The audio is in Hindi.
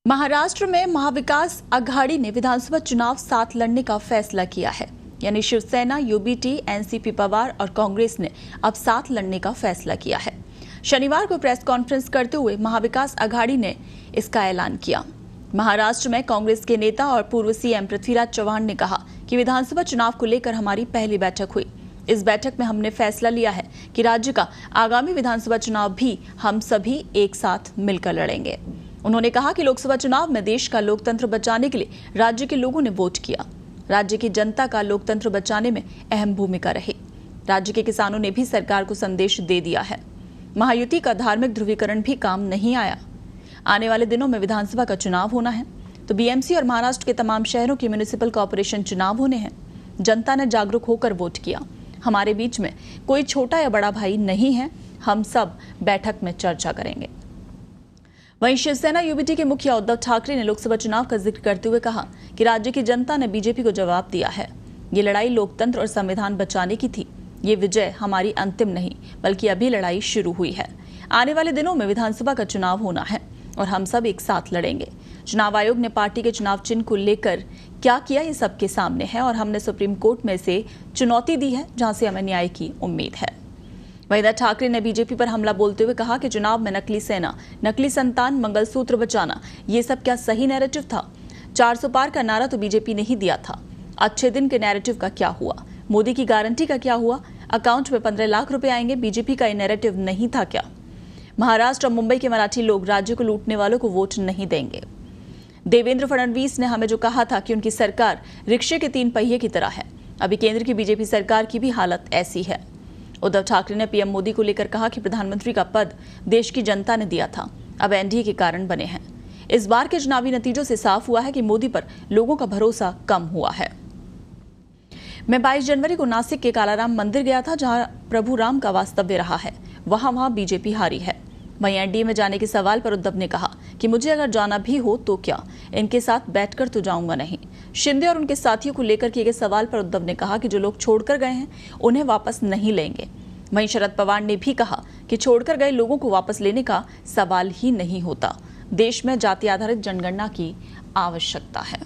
महाराष्ट्र में महाविकास आघाड़ी ने विधानसभा चुनाव साथ लड़ने का फैसला किया है। यानी शिवसेना, यूबीटी, एनसीपी पवार और कांग्रेस ने अब साथ लड़ने का फैसला किया है। शनिवार को प्रेस कॉन्फ्रेंस करते हुए महाविकास आघाड़ी ने इसका ऐलान किया। महाराष्ट्र में कांग्रेस के नेता और पूर्व सीएम पृथ्वीराज चव्हाण ने कहा कि विधानसभा चुनाव को लेकर हमारी पहली बैठक हुई। इस बैठक में हमने फैसला लिया है कि राज्य का आगामी विधानसभा चुनाव भी हम सभी एक साथ मिलकर लड़ेंगे। उन्होंने कहा कि लोकसभा चुनाव में देश का लोकतंत्र बचाने के लिए राज्य के लोगों ने वोट किया। राज्य की जनता का लोकतंत्र बचाने में अहम भूमिका रही। राज्य के किसानों ने भी सरकार को संदेश दे दिया है। महायुति का धार्मिक ध्रुवीकरण भी काम नहीं आया। आने वाले दिनों में विधानसभा का चुनाव होना है तो बीएमसी और महाराष्ट्र के तमाम शहरों के म्युनिसिपल कॉर्पोरेशन चुनाव होने हैं। जनता ने जागरूक होकर वोट किया। हमारे बीच में कोई छोटा या बड़ा भाई नहीं है। हम सब बैठक में चर्चा करेंगे। वहीं शिवसेना यूबीटी के मुखिया उद्धव ठाकरे ने लोकसभा चुनाव का जिक्र करते हुए कहा कि राज्य की जनता ने बीजेपी को जवाब दिया है। ये लड़ाई लोकतंत्र और संविधान बचाने की थी। ये विजय हमारी अंतिम नहीं बल्कि अभी लड़ाई शुरू हुई है। आने वाले दिनों में विधानसभा का चुनाव होना है और हम सब एक साथ लड़ेंगे। चुनाव आयोग ने पार्टी के चुनाव चिन्ह को लेकर क्या किया ये सबके सामने है और हमने सुप्रीम कोर्ट में से चुनौती दी है जहां से हमें न्याय की उम्मीद है। वहीं ठाकरे ने बीजेपी पर हमला बोलते हुए कहा कि चुनाव में नकली सेना, नकली संतान, मंगलसूत्र बचाना, ये सब क्या सही नैरेटिव था? 400 पार का नारा तो बीजेपी ने ही दिया था। अच्छे दिन के नैरेटिव का क्या हुआ? मोदी की गारंटी का क्या हुआ? अकाउंट में 15 लाख रुपए आएंगे, बीजेपी का ये नैरेटिव नहीं था क्या? महाराष्ट्र और मुंबई के मराठी लोग राज्य को लूटने वालों को वोट नहीं देंगे। देवेंद्र फडणवीस ने हमें जो कहा था कि उनकी सरकार रिक्शे के 3 पहिए की तरह है, अभी केंद्र की बीजेपी सरकार की भी हालत ऐसी है। उद्धव ठाकरे ने पीएम मोदी को लेकर कहा कि प्रधानमंत्री का पद देश की जनता ने दिया था, अब एनडीए के कारण बने हैं। इस बार के चुनावी नतीजों से साफ हुआ है कि मोदी पर लोगों का भरोसा कम हुआ है। मैं 22 जनवरी को नासिक के कालाराम मंदिर गया था, जहां प्रभु राम का वास्तव्य रहा है। वहां बीजेपी हारी है। वहीं एनडीए में जाने के सवाल पर उद्धव ने कहा कि मुझे अगर जाना भी हो तो क्या, इनके साथ बैठकर तो जाऊंगा नहीं। शिंदे और उनके साथियों को लेकर किए गए सवाल पर उद्धव ने कहा कि जो लोग छोड़कर गए हैं उन्हें वापस नहीं लेंगे। वहीं शरद पवार ने भी कहा कि छोड़कर गए लोगों को वापस लेने का सवाल ही नहीं होता। देश में जाति आधारित जनगणना की आवश्यकता है।